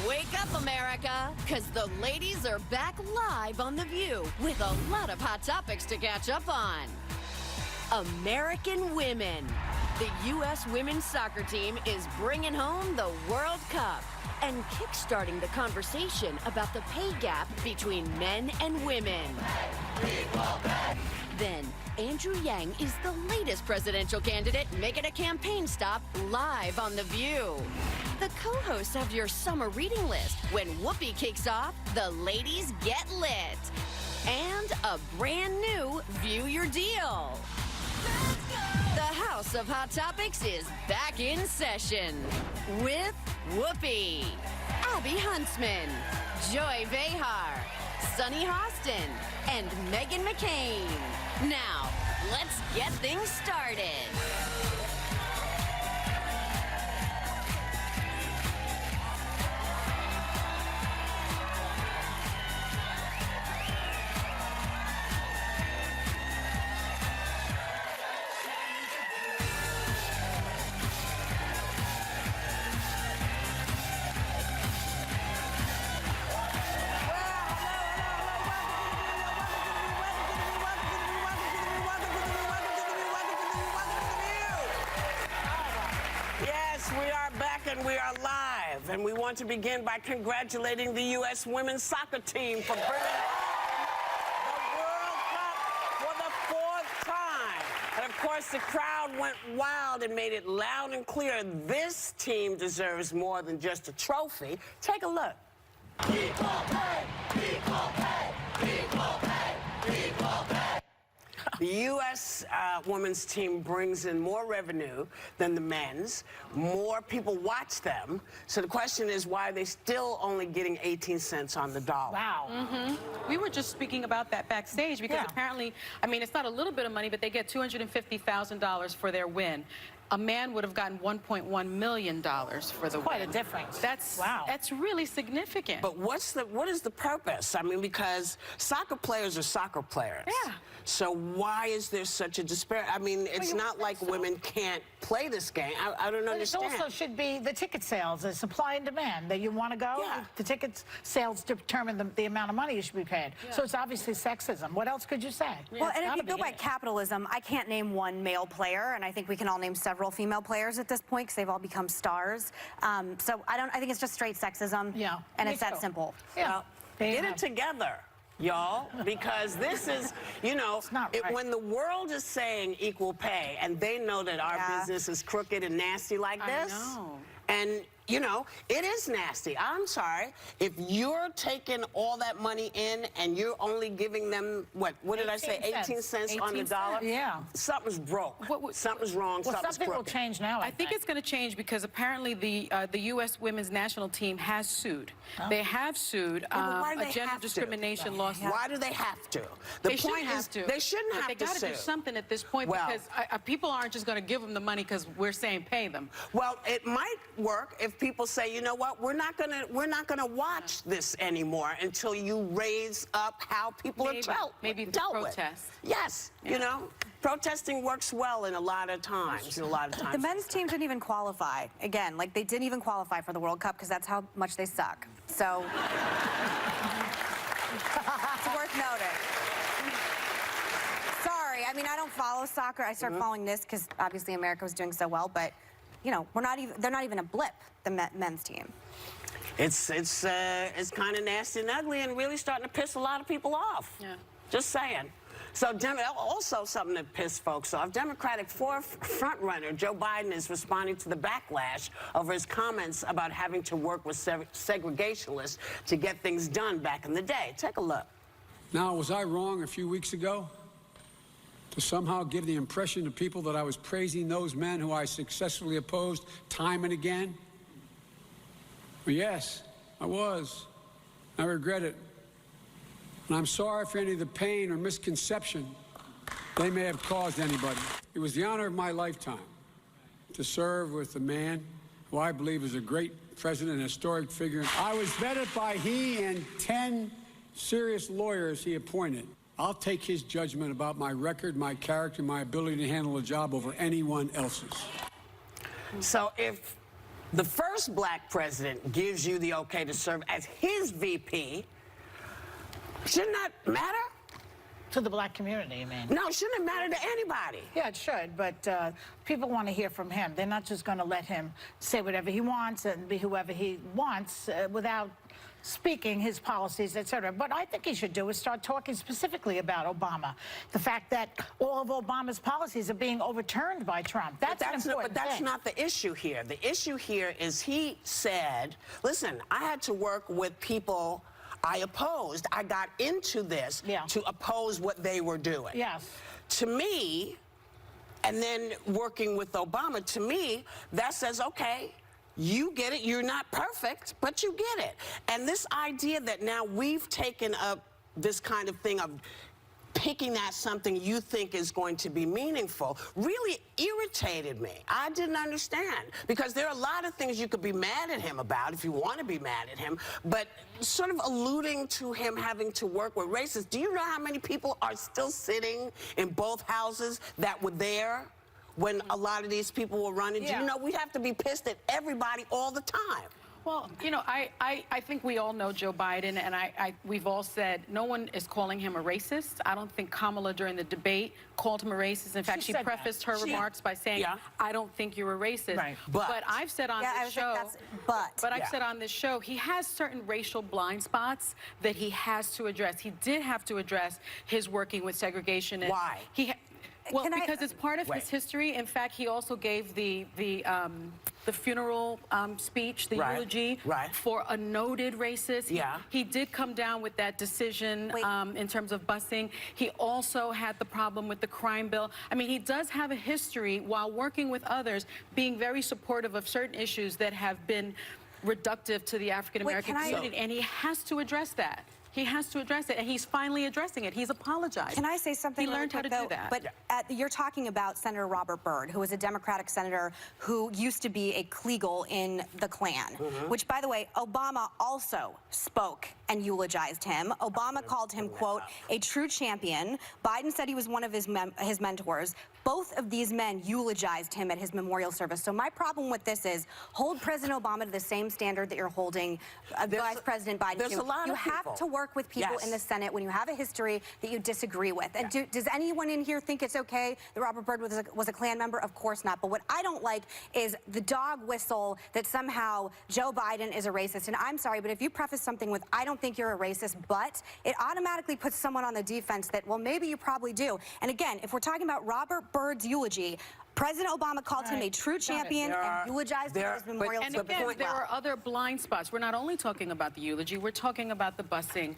Wake up, America, because the ladies are back live on The View with a lot of hot topics to catch up on. American women. The U.S. women's soccer team is bringing home the World Cup and kickstarting the conversation about the pay gap between men and women. Then, Andrew Yang is the latest presidential candidate making a campaign stop live on The View. The co-hosts of your summer reading list when Whoopi kicks off The Ladies Get Lit. And a brand new View Your Deal. The House of Hot Topics is back in session with Whoopi, Abby Huntsman, Joy Behar, Sunny Hostin, and Meghan McCain. Now, let's get things started. We are back and we are live, and we want to begin by congratulating the U.S. women's soccer team for bringing home the World Cup for the 4th time. And of course, the crowd went wild and made it loud and clear this team deserves more than just a trophy. Take a look. Equal pay, equal pay, equal pay, equal pay. The U.S. women's team brings in more revenue than the men's. More people watch them. So the question is, why are they still only getting 18 cents on the dollar? Wow. Mm-hmm. We were just speaking about that backstage because apparently, I mean, it's not a little bit of money, but they get $250,000 for their win. A man would have gotten $1.1 million for the win. Quite a difference. That's really significant. But what is the purpose? I mean, because soccer players are soccer players. Yeah. So why is there such a disparity? I mean, it's not like women can't play this game. I don't understand. It also should be the ticket sales, the supply and demand. That you want to go, the ticket sales determine the amount of money you should be paid. Yeah. So it's obviously sexism. What else could you say? Well, and if you go by capitalism, I can't name one male player, and I think we can all name several female players at this point because they've all become stars. So I think it's just straight sexism. Yeah. And it's that simple. Yeah. Well, get it together, y'all, because this is, you know, when the world is saying equal pay and they know that our business is crooked and nasty like this, and you know, it is nasty. I'm sorry. If you're taking all that money in and you're only giving them, what did I say, 18 cents on the dollar? Yeah. Something's broke. Something's wrong. Well, something's something crooked. will change now, I think it's going to change because apparently the U.S. women's national team has sued. Oh. They have sued why do a they gender have to? discrimination lawsuit. Why do they have to? They shouldn't have to. They shouldn't have to. They got to do something at this point because people aren't just going to give them the money because we're saying pay them. Well, it might work if people say, you know what, we're not gonna watch this anymore until you raise up how people are dealt with. Yes, you know, protesting works well in a lot of times. The men's team didn't even qualify. Again, like they didn't even qualify for the World Cup because that's how much they suck. So it's worth noting. Sorry, I mean I don't follow soccer. I started following this because obviously America was doing so well, but you know, they're not even a blip, the men's team. It's kind of nasty and ugly and really starting to piss a lot of people off. Yeah. Just saying. So also something that pissed folks off. Democratic frontrunner Joe Biden is responding to the backlash over his comments about having to work with segregationists to get things done back in the day. Take a look. Now, was I wrong a few weeks ago to somehow give the impression to people that I was praising those men who I successfully opposed time and again? Well, yes, I was. I regret it. And I'm sorry for any of the pain or misconception they may have caused anybody. It was the honor of my lifetime to serve with a man who I believe is a great president and historic figure. I was vetted by he and 10 serious lawyers he appointed. I'll take his judgment about my record, my character, my ability to handle a job over anyone else's. So if the first black president gives you the okay to serve as his VP, shouldn't that matter? To the black community, you mean? No, shouldn't it matter to anybody? Yeah, it should, but people want to hear from him. They're not just going to let him say whatever he wants and be whoever he wants without speaking his policies, etc. But I think he should do is start talking specifically about Obama. The fact that all of Obama's policies are being overturned by Trump. That's an important But that's thing. not the issue here. The issue here is he said, listen, I had to work with people I opposed. I got into this to oppose what they were doing. Yes. To me, and then working with Obama, to me, that says, okay, you get it. You're not perfect, but you get it. And this idea that now we've taken up this kind of thing of picking at something you think is going to be meaningful really irritated me. I didn't understand, because there are a lot of things you could be mad at him about if you want to be mad at him, but sort of alluding to him having to work with racists. Do you know how many people are still sitting in both houses that were there when a lot of these people were running? Yeah. Do you know we have to be pissed at everybody all the time? Well, you know, I think we all know Joe Biden, and we've all said no one is calling him a racist. I don't think Kamala during the debate called him a racist. In fact, she prefaced her remarks by saying, I don't think you're a racist. Right. But I've said on this show, I've said on this show, he has certain racial blind spots that he has to address. He did have to address his working with segregation. Why? Well, because it's part of his history. In fact, he also gave the funeral speech, the eulogy for a noted racist. He did come down with that decision in terms of busing. He also had the problem with the crime bill. I mean, he does have a history, while working with others, being very supportive of certain issues that have been reductive to the African-American community, and he has to address that. He has to address it, and he's finally addressing it. He's apologized. Can I say something? He learned how to do that. But you're talking about Senator Robert Byrd, who was a Democratic senator who used to be a Kleagle in the Klan, which, by the way, Obama also spoke and eulogized him. Obama called him, quote, a true champion. Biden said he was one of his mentors. Both of these men eulogized him at his memorial service. So my problem with this is hold President Obama to the same standard that you're holding Vice President Biden to. You have to work with people in the Senate when you have a history that you disagree with. And does anyone in here think it's okay that Robert Byrd was a Klan member? Of course not. But what I don't like is the dog whistle that somehow Joe Biden is a racist. And I'm sorry, but if you preface something with, I don't think you're a racist, but it automatically puts someone on the defense that, well, maybe you probably do. And again, if we're talking about Robert Byrd's eulogy, President Obama called him a true champion and eulogized him at his memorial service. And again, there are other blind spots. We're not only talking about the eulogy, we're talking about the busing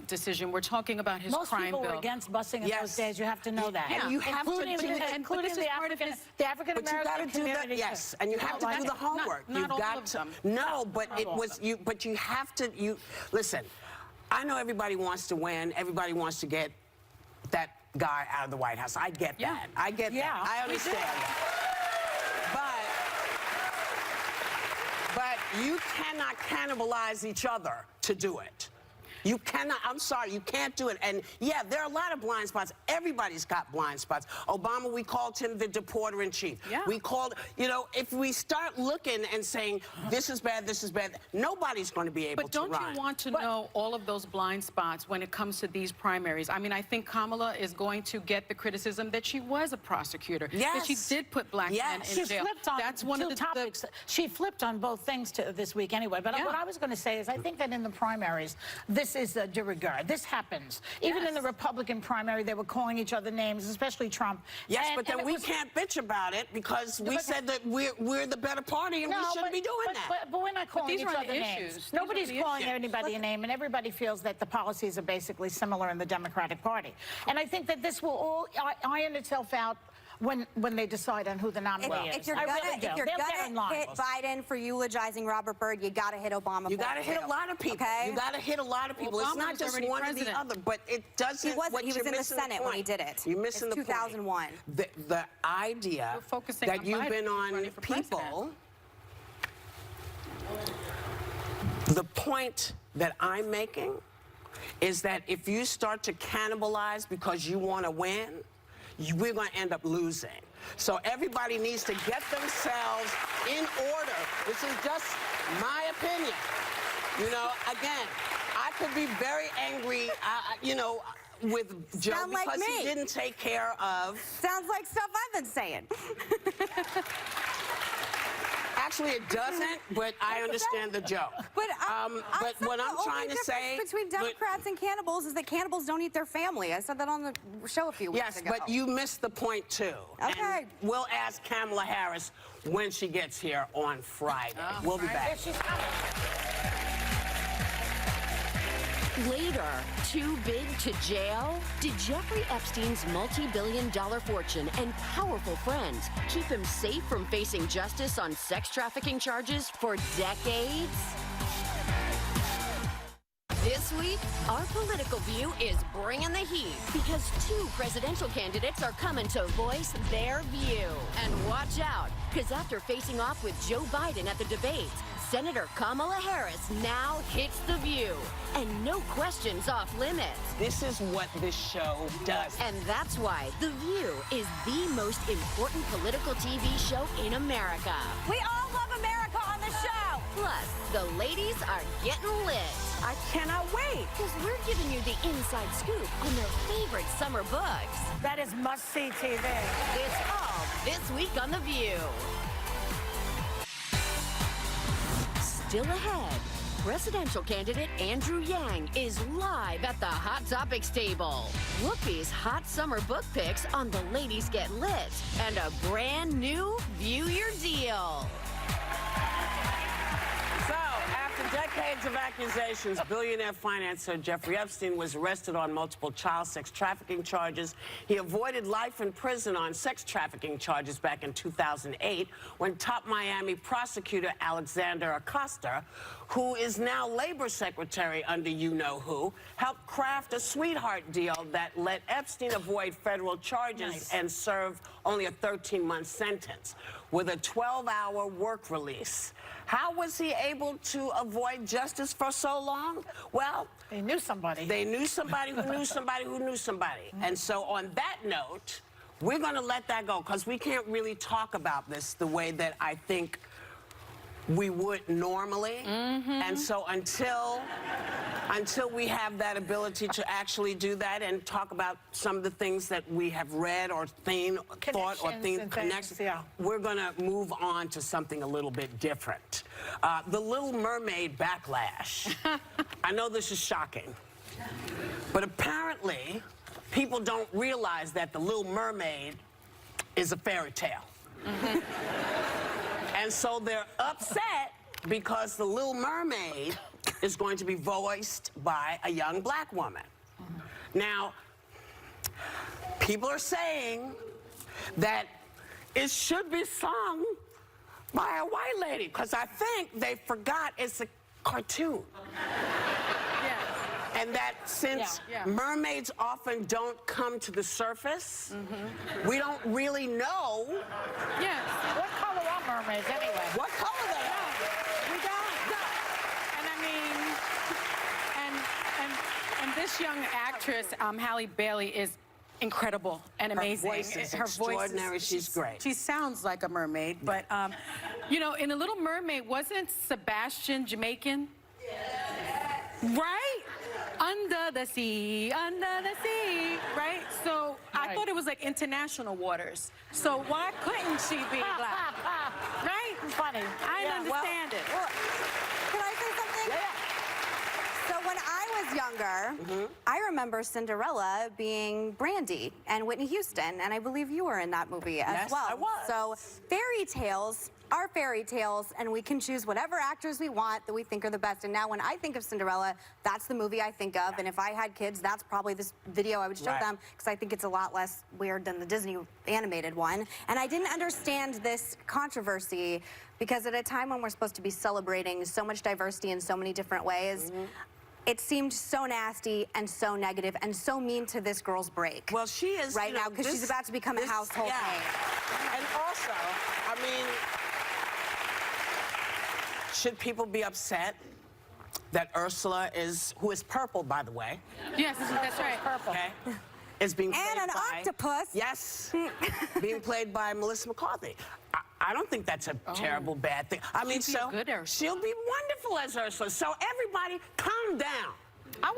decision. We're talking about his crime bill. Most people were against busing in those days. You have to know that. And you have including the African-American community. Yes, and you have to do the homework. Not all of them. No, but it was you. But you have to. Listen. I know everybody wants to win. Everybody wants to get that guy out of the White House. I get that. I get that. I understand that. But you cannot cannibalize each other to do it. You cannot. I'm sorry, you can't do it. And yeah, there are a lot of blind spots. Everybody's got blind spots. Obama, we called him the deporter in chief. We called, you know, if we start looking and saying this is bad, nobody's going to be able to run. But don't you want to know all of those blind spots when it comes to these primaries? I mean, I think Kamala is going to get the criticism that she was a prosecutor. That she did put black men in jail. That's one of the topics. She flipped on both things this week anyway. But what I was going to say is I think that in the primaries, this is de rigueur. This happens. Even in the Republican primary, they were calling each other names, especially Trump. Yes, but then we can't bitch about it because we said that we're the better party and we shouldn't be doing that. But we're not calling each other names. Nobody's calling anybody a name, and everybody feels that the policies are basically similar in the Democratic Party. And I think that this will all iron itself out when they decide on who the nominee is. If you're gonna hit Biden for eulogizing Robert Byrd, you gotta hit Obama. You gotta hit a lot of people. You gotta hit a lot of people. It's not just one or the other, but it doesn't. He wasn't. He was in the Senate when he did it. You're missing the point. 2001. The idea that you've been on people. The point that I'm making is that if you start to cannibalize because you want to win, we're going to end up losing. So everybody needs to get themselves in order. This is just my opinion. You know, again, I could be very angry, you know, with Joe because he didn't take care of... Sounds like stuff I've been saying. Actually, it doesn't, but I understand the joke. But, what I'm trying to say... between Democrats and cannibals is that cannibals don't eat their family. I said that on the show a few weeks ago. Yes, but you missed the point, too. Okay. And we'll ask Kamala Harris when she gets here on Friday. We'll be back. Later, too big to jail? Did Jeffrey Epstein's multi-billion-dollar fortune and powerful friends keep him safe from facing justice on sex trafficking charges for decades? This week, our political view is bringing the heat because 2 presidential candidates are coming to voice their view. And watch out, because after facing off with Joe Biden at the debates, Senator Kamala Harris now hits The View, and no questions off limits. This is what this show does. And that's why The View is the most important political TV show in America. We all love America on the show. Plus, the ladies are getting lit. I cannot wait. Because we're giving you the inside scoop on their favorite summer books. That is must-see TV. It's all this week on The View. Still ahead, presidential candidate Andrew Yang is live at the Hot Topics table. Whoopi's hot summer book picks on The Ladies Get Lit, and a brand new View Your Deal. So, after decades of accusations, billionaire financier Jeffrey Epstein was arrested on multiple child sex trafficking charges. He avoided life in prison on sex trafficking charges back in 2008 when top Miami prosecutor Alexander Acosta, who is now labor secretary under you-know-who, helped craft a sweetheart deal that let Epstein avoid federal charges and serve only a 13-month sentence with a 12-hour work release. How was he able to avoid justice for so long? Well, they knew somebody. They knew somebody who knew somebody who knew somebody. And so on that note, we're going to let that go because we can't really talk about this the way that I think we would normally. And so until we have that ability to actually do that and talk about some of the things that we have read or thought or connections, we're going to move on to something a little bit different. The Little Mermaid backlash. I know this is shocking, but apparently people don't realize that The Little Mermaid is a fairy tale. And so they're upset because The Little Mermaid is going to be voiced by a young black woman. Now, people are saying that it should be sung by a white lady because I think they forgot it's a cartoon. And that since mermaids often don't come to the surface, we don't really know. What color are mermaids anyway? What color they are? We don't. And I mean, and this young actress, Halle Bailey, is incredible and amazing. Her voice is extraordinary. She's great. She sounds like a mermaid, but you know, in The Little Mermaid, wasn't Sebastian Jamaican? Right? Under the sea, right? So I thought it was like international waters. So why couldn't she be black? Right? Funny. I didn't understand it. Can I say something? So when I was younger, I remember Cinderella being Brandy and Whitney Houston, and I believe you were in that movie as well. Yes, I was. So fairy tales are fairy tales, and we can choose whatever actors we want that we think are the best. And now when I think of Cinderella, that's the movie I think of. And if I had kids, that's probably this video I would show them, because I think it's a lot less weird than the Disney animated one. And I didn't understand this controversy because at a time when we're supposed to be celebrating so much diversity in so many different ways, it seemed so nasty and so negative and so mean to this girl's break. Well, she is right now because she's about to become a household name. And also, I mean, should people be upset that Ursula is, who is purple, by the way? Yes, that's right. Purple. Okay. is being played and an by... octopus. Yes, being played by Melissa McCarthy. I don't think that's a terrible bad thing. I mean, She'd be a good Ursula. she'll be wonderful as Ursula. So everybody, calm down.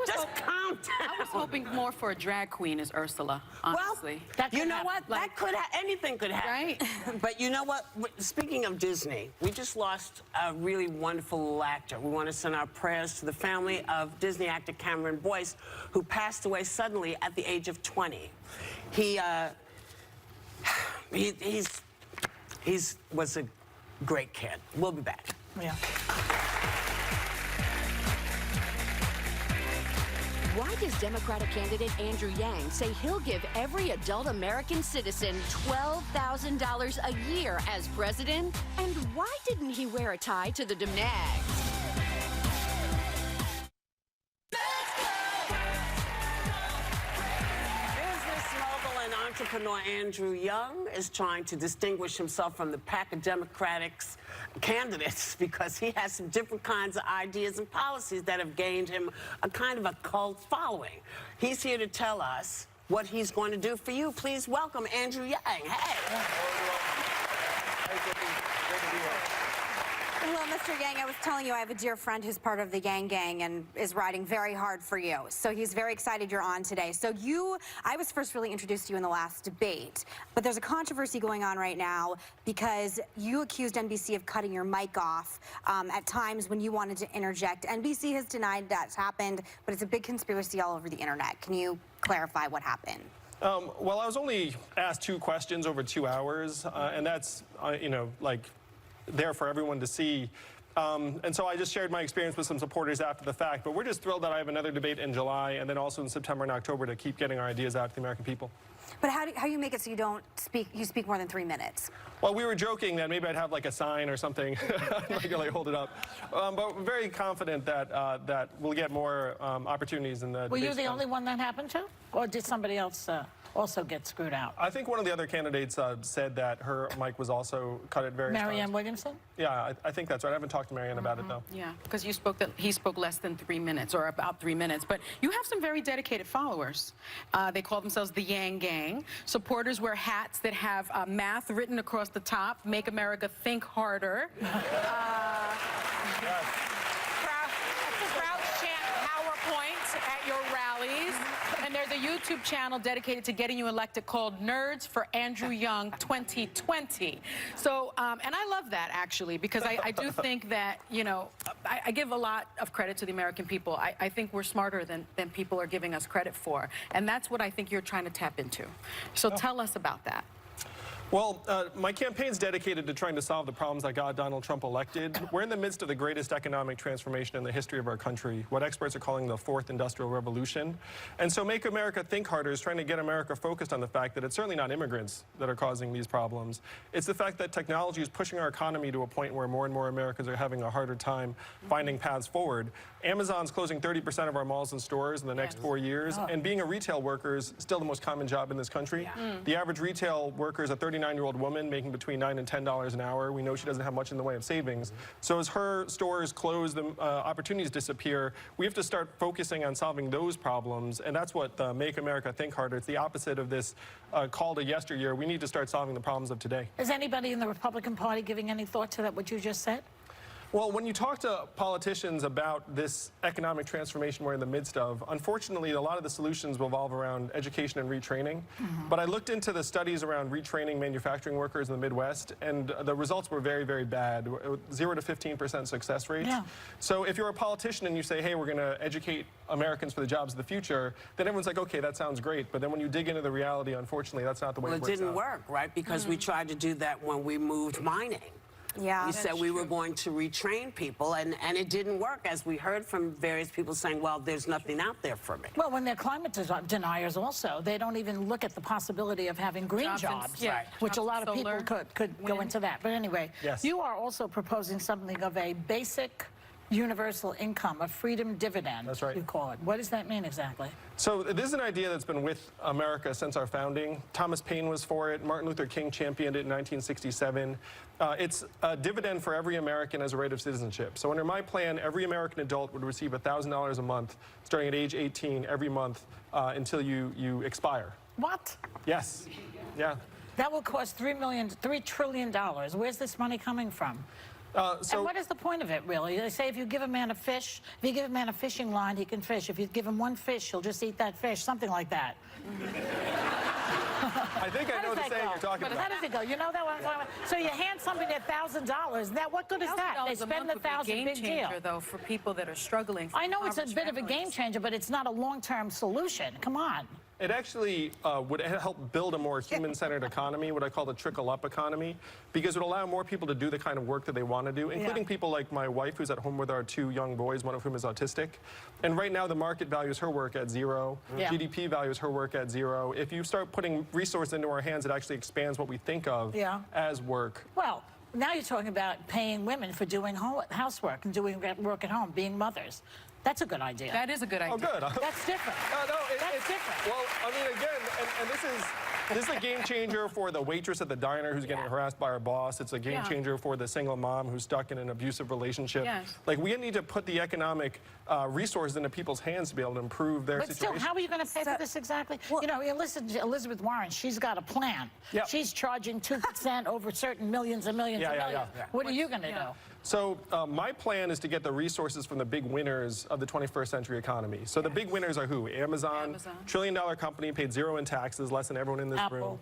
Just calm down. I was hoping more for a drag queen as Ursula, honestly. Well, you know what? That could anything could happen. Right? But you know what? Speaking of Disney, we just lost a really wonderful little actor. We want to send our prayers to the family of Disney actor Cameron Boyce, who passed away suddenly at the age of 20. He was a great kid. We'll be back. Yeah. Why does Democratic candidate Andrew Yang say he'll give every adult American citizen $12,000 a year as president? And why didn't he wear a tie to the Demnags? Entrepreneur Andrew Yang is trying to distinguish himself from the pack of Democratic candidates because he has some different kinds of ideas and policies that have gained him a kind of a cult following. He's here to tell us what he's going to do for you. Please welcome Andrew Yang. Hey. Well, Mr. Yang, I was telling you I have a dear friend who's part of the Yang Gang and is riding very hard for you. So he's very excited you're on today. So I was first really introduced to you in the last debate, but there's a controversy going on right now because you accused NBC of cutting your mic off at times when you wanted to interject. NBC has denied that's happened, but it's a big conspiracy all over the internet. Can you clarify what happened? Well, I was only asked 2 questions over 2 hours, and that's, you know, like, there for everyone to see. And so I just shared my experience with some supporters after the fact. But we're just thrilled that I have another debate in July and then also in September and October to keep getting our ideas out to the American people. But how do you make it so you speak more than 3 minutes? Well, we were joking that maybe I'd have like a sign or something, like hold it up. But we're very confident that that we'll get more opportunities in the Were you the only one that happened to? Or did somebody else also get screwed out? I think one of the other candidates said that her mic was also cut at various times. Marianne Williamson? Yeah, I think that's right. I haven't talked to Marianne about it, though. Yeah, because he spoke less than 3 minutes, or about 3 minutes. But you have some very dedicated followers. They call themselves the Yang Gang. Supporters wear hats that have math written across the top, Make America Think Harder. Crowds chant PowerPoint at your rallies. And there's a YouTube channel dedicated to getting you elected called Nerds for Andrew Yang 2020. So, and I love that, actually, because I do think that, you know, I give a lot of credit to the American people. I think we're smarter than people are giving us credit for. And that's what I think you're trying to tap into. So tell us about that. Well, my campaign's dedicated to trying to solve the problems that got Donald Trump elected. We're in the midst of the greatest economic transformation in the history of our country, what experts are calling the 4th Industrial Revolution. And so Make America Think Harder is trying to get America focused on the fact that it's certainly not immigrants that are causing these problems. It's the fact that technology is pushing our economy to a point where more and more Americans are having a harder time finding paths forward. Amazon's closing 30% of our malls and stores in the next 4 years, and being a retail worker is still the most common job in this country. The average retail worker is a 39-year-old woman making between $9 and $10 an hour. We know she doesn't have much in the way of savings. So as her stores close, the opportunities disappear. We have to start focusing on solving those problems, and that's what Make America Think Harder. It's the opposite of this call to yesteryear. We need to start solving the problems of today. Is anybody in the Republican Party giving any thought to that, what you just said? Well, when you talk to politicians about this economic transformation we're in the midst of, unfortunately, a lot of the solutions revolve around education and retraining. But I looked into the studies around retraining manufacturing workers in the Midwest, and the results were very, very bad, 0 to 15% success rates. So if you're a politician and you say, hey, we're going to educate Americans for the jobs of the future, then everyone's like, okay, that sounds great. But then when you dig into the reality, unfortunately, that's not the way it works out. Well, it didn't work, right? Because we tried to do that when we moved mining. Yeah, we said we were going to retrain people, and it didn't work, as we heard from various people saying, well, there's nothing out there for me. Well, when they're climate deniers also, they don't even look at the possibility of having green jobs, which a lot of people could go into that. But anyway, you are also proposing something of a basic universal income, a freedom dividend. That's right. You call it. What does that mean exactly? So this is an idea that's been with America since our founding. Thomas Paine was for it. Martin Luther King championed it in 1967. It's a dividend for every American as a right of citizenship. So under my plan, every American adult would receive $1,000 a month, starting at age 18, every month until you expire. What? Yes. Yeah. That will cost $3 trillion. Where's this money coming from? And what is the point of it, really? They say if you give a man a fish, if you give a man a fishing line, he can fish. If you give him one fish, he'll just eat that fish, something like that. I think I know the saying you're talking about. How does it go? You know that what I'm talking about? So you hand somebody $1,000. Now, what good is that? They spend the $1,000, big deal. Though, for people that are struggling. I know it's a bit of a game changer, but it's not a long-term solution. Come on. It actually would help build a more human-centered economy, what I call the trickle-up economy, because it would allow more people to do the kind of work that they want to do, including people like my wife, who's at home with our 2 young boys, one of whom is autistic. And right now, the market values her work at 0. GDP values her work at 0. If you start putting resources into our hands, it actually expands what we think of as work. Well, now you're talking about paying women for doing housework and doing work at home, being mothers. That's a good idea. That is a good idea. Oh, good. That's different. That's different. Well, I mean, again, and this is a game changer for the waitress at the diner who's getting harassed by her boss. It's a game changer for the single mom who's stuck in an abusive relationship. Yes. Like, we need to put the economic resources into people's hands to be able to improve their situation. But still, how are you going to pay for this exactly? Well, you know, listen to Elizabeth Warren. She's got a plan. She's charging 2% over certain millions and millions and millions. What are you going to do? So my plan is to get the resources from the big winners of the 21st century economy. So the big winners are who? Amazon. Trillion-dollar company, paid 0 in taxes, less than everyone in this room.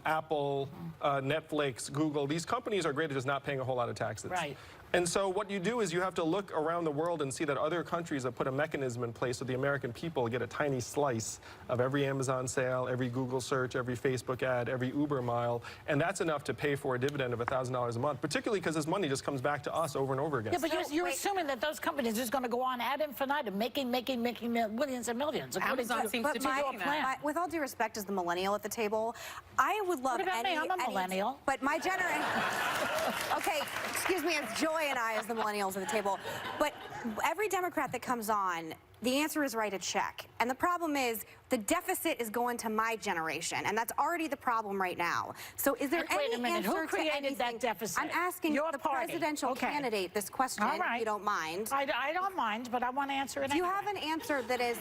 Apple, Netflix, Google. These companies are great at just not paying a whole lot of taxes. Right. And so what you do is you have to look around the world and see that other countries have put a mechanism in place so the American people get a tiny slice of every Amazon sale, every Google search, every Facebook ad, every Uber mile, and that's enough to pay for a dividend of $1,000 a month, particularly because this money just comes back to us over and over again. Yeah, but you're assuming that those companies are just going to go on ad infinitum, making millions and millions. Amazon seems to be doing that. With all due respect, as the millennial at the table, I would love What about me? I'm a millennial. But my generation... Okay, excuse me, it's Joy and I as the millennials at the table. But every Democrat that comes on, the answer is write a check. And the problem is the deficit is going to my generation, and that's already the problem right now. So is there any answer Who created to anything? that deficit? I'm asking Your the party. presidential candidate this question, if you don't mind. I don't mind, but I want to answer it Do you anyway. have an answer that is...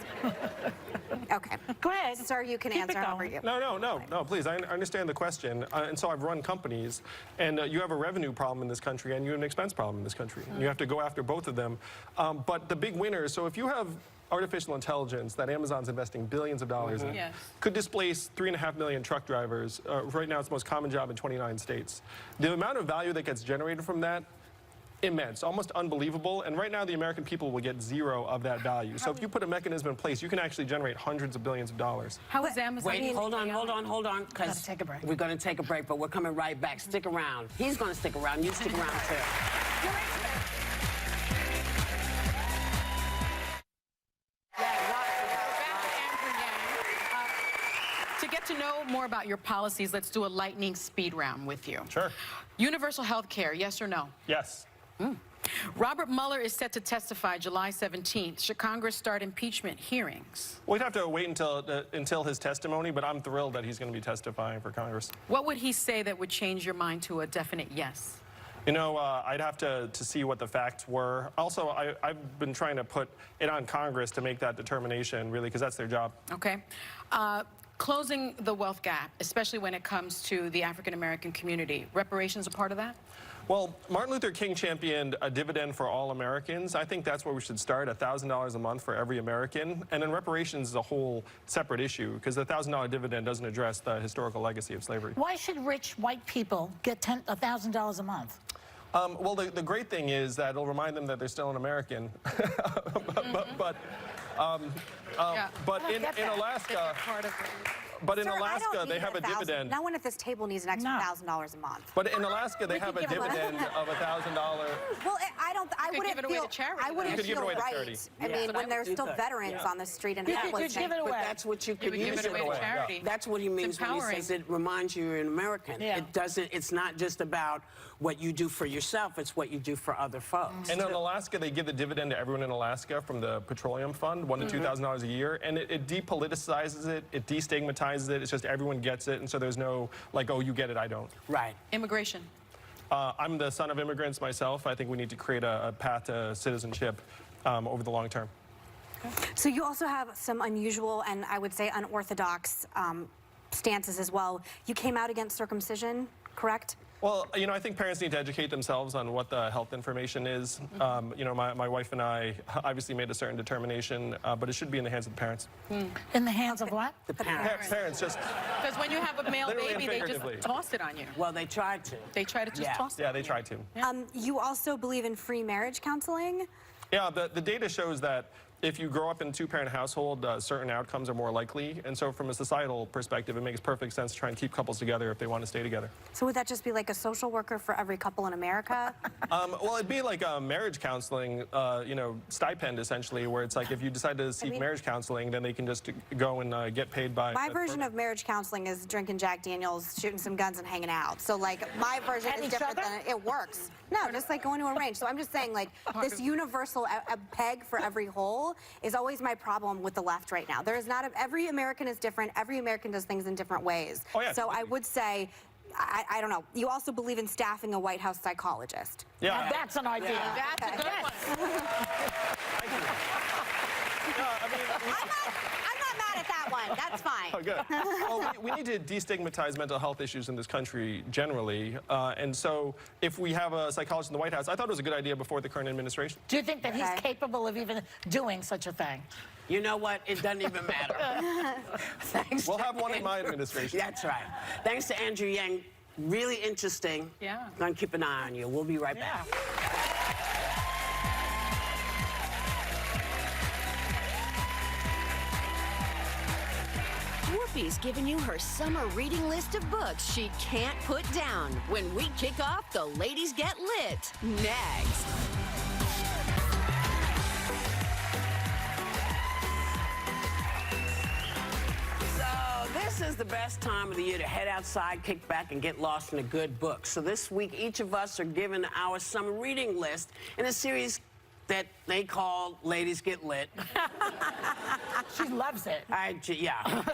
Okay. Go ahead. Sir, you can answer however you... No, please. I understand the question. And so I've run companies, and you have a revenue problem in this country, and you have an expense problem in this country. You have to go after both of them. But the big winners, so if you have artificial intelligence that Amazon's investing billions of dollars in, could displace 3.5 million truck drivers. Right now, it's the most common job in 29 states. The amount of value that gets generated from that, immense, almost unbelievable. And right now, the American people will get 0 of that value. So if you put a mechanism in place, you can actually generate hundreds of billions of dollars. How is Amazon? Wait, hold on, because we're going to take a break, but we're coming right back. Stick around. He's going to stick around. You stick around, too. To get to know more about your policies, let's do a lightning speed round with you. Sure. Universal health care, yes or no? Yes. Robert Mueller is set to testify July 17th. Should Congress start impeachment hearings? We'd have to wait until his testimony, but I'm thrilled that he's going to be testifying for Congress. What would he say that would change your mind to a definite yes? You know, I'd have to see what the facts were. Also, I've been trying to put it on Congress to make that determination, really, because that's their job. Okay. Closing the wealth gap, especially when it comes to the African-American community. Reparations a part of that? Well, Martin Luther King championed a dividend for all Americans. I think that's where we should start, $1,000 a month for every American. And then reparations is a whole separate issue, because the $1,000 dividend doesn't address the historical legacy of slavery. Why should rich white people get $1,000 a month? Well, the great thing is that it'll remind them that they're still an American. but in Alaska... But in Alaska, they have a dividend. No one at this table needs an extra $1,000 a month. But in Alaska, they have a dividend of $1,000. Well, I wouldn't feel right. I mean, when there's still veterans on the street in that place. But that's what you could use it for. That's what he means when he says it reminds you you're an American. It doesn't. It's not just about what you do for yourself, it's what you do for other folks. And in Alaska, they give the dividend to everyone in Alaska from the petroleum fund, $1,000 to $2,000 a year, and it depoliticizes it, it destigmatizes it, it's just everyone gets it, and so there's no, like, oh, you get it, I don't. Right. Immigration. I'm the son of immigrants myself. I think we need to create a path to citizenship over the long term. So you also have some unusual and I would say unorthodox stances as well. You came out against circumcision, correct? Well, you know, I think parents need to educate themselves on what the health information is. You know, my wife and I obviously made a certain determination, but it should be in the hands of the parents. In the hands of what? The parents. Parents just... Because when you have a male Literally baby, and they just figuratively. toss it on you. Well, they tried to. They try to just toss it. Yeah, they tried to. You also believe in free marriage counseling? Yeah, the data shows that if you grow up in a two-parent household, certain outcomes are more likely. And so from a societal perspective, it makes perfect sense to try and keep couples together if they want to stay together. So would that just be like a social worker for every couple in America? Well, it'd be like a marriage counseling, you know, stipend, essentially, where it's like if you decide to seek marriage counseling, then they can just go and get paid by... My version of marriage counseling is drinking Jack Daniels, shooting some guns, and hanging out. So, like, my version is different than it works. No, just like going to a range. So I'm just saying, like, this universal a peg for every hole is always my problem with the left right now. There is not every American is different. Every American does things in different ways. Oh, yeah, so I would say, I don't know. You also believe in staffing a White House psychologist. Yeah. Now that's an idea. That's a good one. I'm not mad at that one. That's fine. Oh, good. Well, we need to destigmatize mental health issues in this country generally. And so if we have a psychologist in the White House, I thought it was a good idea before the current administration. Do you think that he's capable of even doing such a thing? You know what? It doesn't even matter. Thanks. We'll have one in my administration. That's right. Thanks to Andrew Yang. Really interesting. Yeah. Gonna keep an eye on you. We'll be right back. Whoopi's giving you her summer reading list of books she can't put down when we kick off the Ladies Get Lit next. This is the best time of the year to head outside, kick back, and get lost in a good book. So this week, each of us are given our summer reading list in a series that they call Ladies Get Lit. She loves it. Yeah.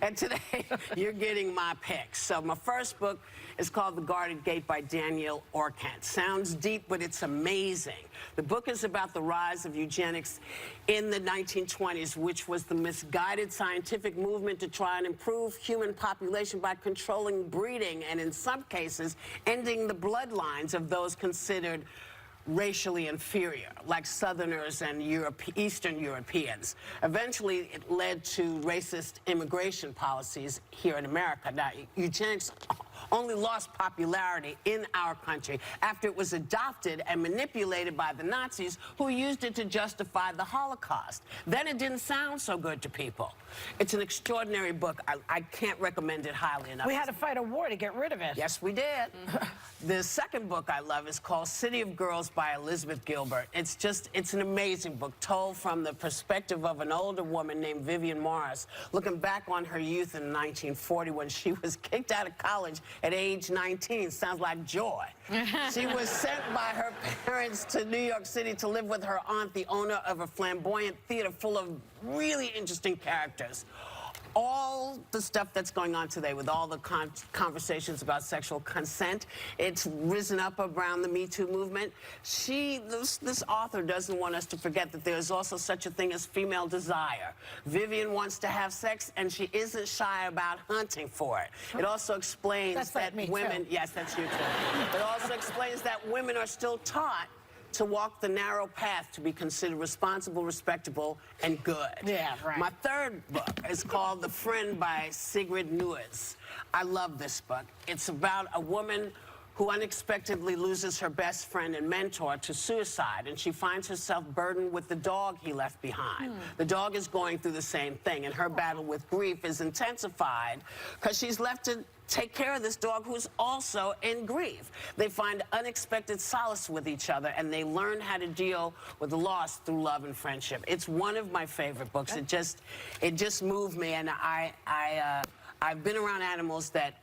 And today, you're getting my picks. So my first book is called The Guarded Gate by Danielle Orkant. Sounds deep, but it's amazing. The book is about the rise of eugenics in the 1920s, which was the misguided scientific movement to try and improve human population by controlling breeding and, in some cases, ending the bloodlines of those considered racially inferior, like Southerners and Eastern Europeans. Eventually, it led to racist immigration policies here in America. Now, eugenics only lost popularity in our country after it was adopted and manipulated by the Nazis, who used it to justify the Holocaust. Then it didn't sound so good to people. It's an extraordinary book. I can't recommend it highly enough. We had to fight a war to get rid of it. Yes, we did. The second book I love is called City of Girls by Elizabeth Gilbert. It's an amazing book, told from the perspective of an older woman named Vivian Morris, looking back on her youth in 1940 when she was kicked out of college at age 19. Sounds like joy. She was sent by her parents to New York City to live with her aunt, the owner of a flamboyant theater full of really interesting characters. All the stuff that's going on today with all the conversations about sexual consent, it's risen up around the Me Too movement. This author doesn't want us to forget that there's also such a thing as female desire. Vivian wants to have sex, and she isn't shy about hunting for it. It also explains that women... Yes, that's you too. It also explains that women are still taught to walk the narrow path to be considered responsible, respectable, and good. Yeah, right. My third book is called The Friend by Sigrid Nuis. I love this book. It's about a woman who unexpectedly loses her best friend and mentor to suicide, and she finds herself burdened with the dog he left behind. The dog is going through the same thing, and her battle with grief is intensified because she's left to take care of this dog who's also in grief. They find unexpected solace with each other, and they learn how to deal with the loss through love and friendship. It's one of my favorite books. It just moved me, and I've been around animals that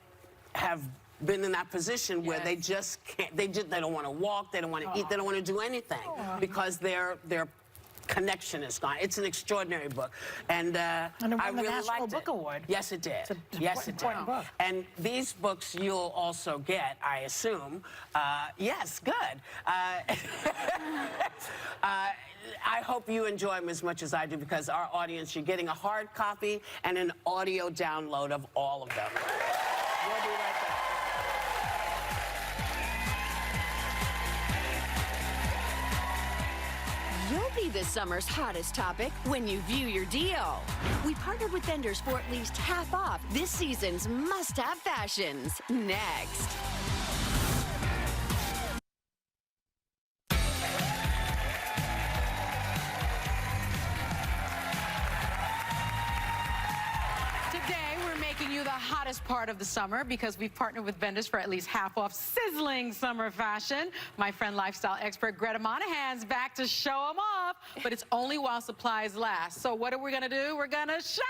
have been in that position where they just can't, they don't want to walk, they don't want to eat, they don't want to do anything because their connection is gone. It's an extraordinary book, and I really liked it. Book Award. Yes, it did. Yes, it did. Book. And these books you'll also get, I assume. Yes, good. I hope you enjoy them as much as I do, because our audience, you're getting a hard copy and an audio download of all of them. We'll be right back. You'll be this summer's hottest topic when you view your deal. We partnered with vendors for at least half off this season's must-have fashions. Next. Today, we're making you the hottest part of the summer because we've partnered with vendors for at least half off sizzling summer fashion. My friend, lifestyle expert Greta Monahan's back to show them off, but it's only while supplies last. So what are we gonna do? We're gonna shop!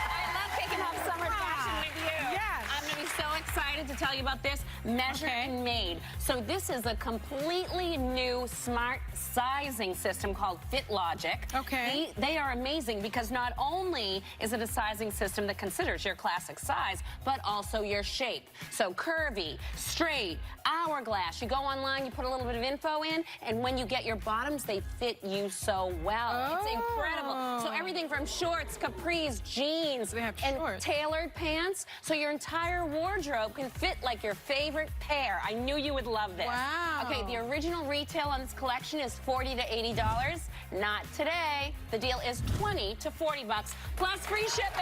I love kicking off summer fashion with you. Yes. I'm gonna be so excited to tell you about this, Measured and Made. So this is a completely new smart sizing system called FitLogic. Okay. They are amazing because not only is it a sizing system that considers your classic size, but also your shape. So curvy, straight, hourglass. You go online, you put a little bit of info in, and when you get your bottoms, they fit you so well. It's incredible. So everything from shorts, capris, jeans, and tailored pants. So your entire wardrobe can fit like your favorite pair. I knew you would love this. Wow. Okay, the original retail on this collection is $40 to $80. Not today. The deal is $20 to $40 plus free shipping.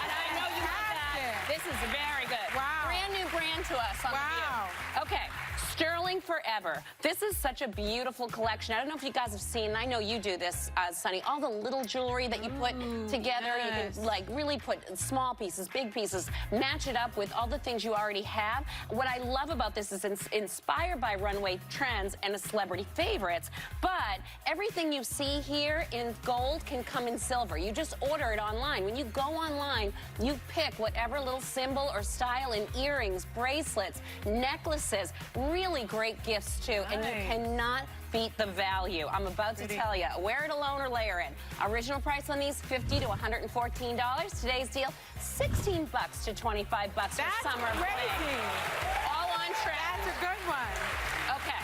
And I know you want that. This is very good. Wow. Brand new brand to us on The View. Okay. Sterling Forever. This is such a beautiful collection. I don't know if you guys have seen, I know you do this, Sunny, all the little jewelry that you put together. You can like really put small pieces, big pieces, match it up with all the things you already have. What I love about this is it's inspired by runway trends and celebrity favorites, but everything you see here in gold can come in silver. You just order it online. When you go online, you pick whatever little symbol or style in earrings, bracelets, necklaces, really great gifts too, and you cannot beat the value. I'm about to tell you. Wear it alone or layer in. Original price on these, $50 to $114. Today's deal, $16 to $25 for summer. That's crazy. All on trend. That's a good one. Okay.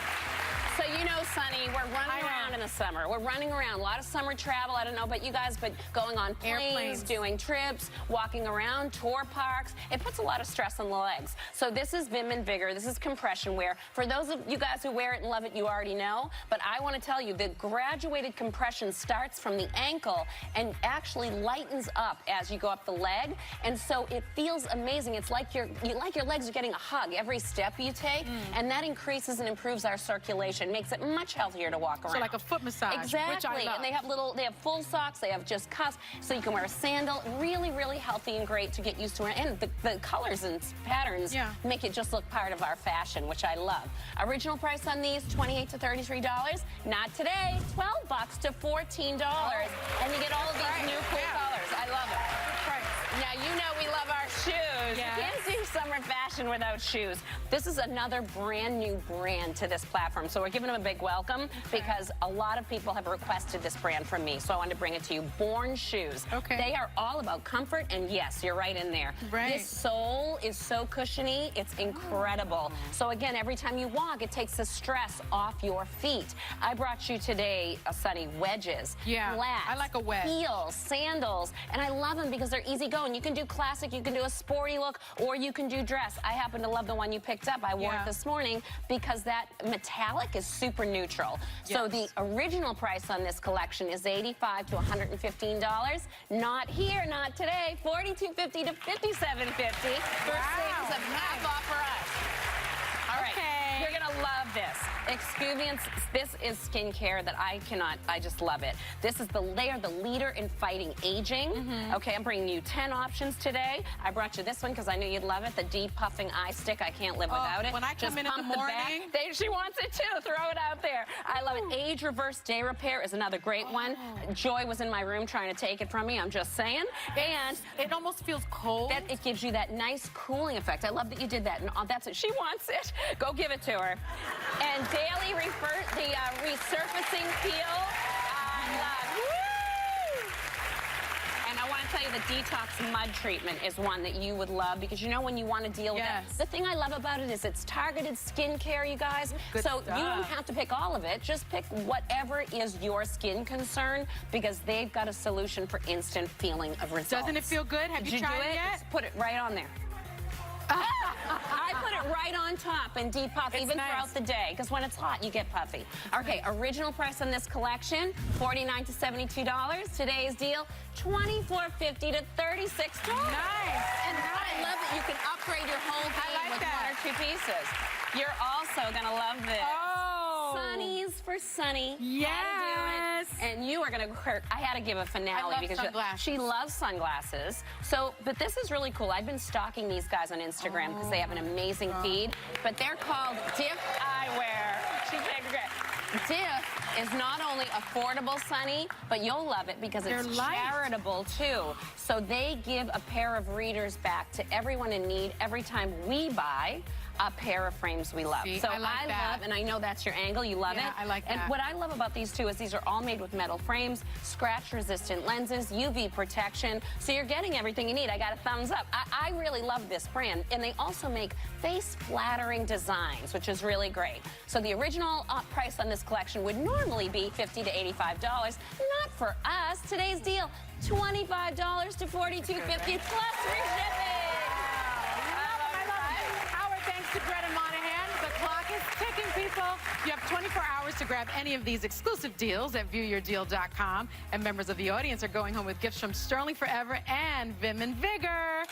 So you know, Sunny, we're running around in the summer. We're running around. A lot of summer travel. I don't know about you guys, but going on planes, doing trips, walking around, tour parks. It puts a lot of stress on the legs. So this is Vim and Vigor. This is compression wear. For those of you guys who wear it and love it, you already know. But I want to tell you, the graduated compression starts from the ankle and actually lightens up as you go up the leg. And so it feels amazing. It's like your legs are getting a hug every step you take. And that increases and improves our circulation. Makes it much healthier to walk around. So like a foot massage, exactly. which I love. And they have full socks, they have just cuffs, so you can wear a sandal. Really, really healthy and great to get used to. And the colors and patterns make it just look part of our fashion, which I love. Original price on these, $28 to $33. Not today, $12 to $14. And you get all of these new cool colors. I love it. Now, you know we love our shoes. You can't do summer fashion without shoes. This is another brand new brand to this platform. So we're giving them a big welcome because a lot of people have requested this brand from me. So I wanted to bring it to you. Born Shoes. They are all about comfort, and yes, you're right in there. This sole is so cushiony. It's incredible. So again, every time you walk, it takes the stress off your feet. I brought you today, Sunny, wedges, flats, I like a wedge, heels, sandals, and I love them because they're easy going. You can do classic, you can do a sporty look, or you can do dress. I happen to love the one you picked up. I wore it this morning because that metallic is super neutral. So the original price on this collection is $85 to $115. Not here, not today. $42.50 to $57.50 for savings of half off for us. All right, you're gonna love this. Experience, this is skincare that I just love it. They are the leader in fighting aging. Okay, I'm bringing you 10 options today. I brought you this one because I knew you'd love it, the depuffing eye stick. I can't live without it. When I come in the morning. She wants it too, throw it out there. I I love it. Age Reverse Day Repair is another great one. Joy was in my room trying to take it from me, I'm just saying. And it almost feels cold. It gives you that nice cooling effect. I love that you did that. And that's it. She wants it. Go give it to her. And Daily Resurfacing Peel. I love. Woo! And I want to tell you the Detox Mud Treatment is one that you would love because you know when you want to deal with it. The thing I love about it is it's targeted skincare, you guys. Good so stuff. you don't have to pick all of it. Just pick whatever is your skin concern because they've got a solution for instant feeling of results. Doesn't it feel good? Have you tried it yet? Just put it right on there. I put it right on top and depuff even throughout the day because when it's hot, you get puffy. Okay, original price on this collection, $49 to $72. Today's deal, $24.50 to $36. Nice. And I love that you can upgrade your whole game with 1 or 2 pieces. You're also going to love this. Sunnies for Sunny. Yes. And you are going to, I had to give a finale because she loves sunglasses. So, but this is really cool. I've been stalking these guys on Instagram because they have an amazing feed. But they're called Diff Eyewear. She's great. Diff is not only affordable, Sunny, but you'll love it because it's charitable too. So they give a pair of readers back to everyone in need every time we buy a pair of frames we love. So I love, and I know that's your angle, you love it. I like that. And what I love about these two is these are all made with metal frames, scratch-resistant lenses, UV protection, so you're getting everything you need. I got a thumbs up. I really love this brand, and they also make face-flattering designs, which is really great. So the original price on this collection would normally be $50 to $85. Not for us. Today's deal, $25 to $42.50 plus free shipping. To Greta Monahan. The clock is ticking, people. You have 24 hours to grab any of these exclusive deals at viewyourdeal.com. And members of the audience are going home with gifts from Sterling Forever and Vim and Vigor.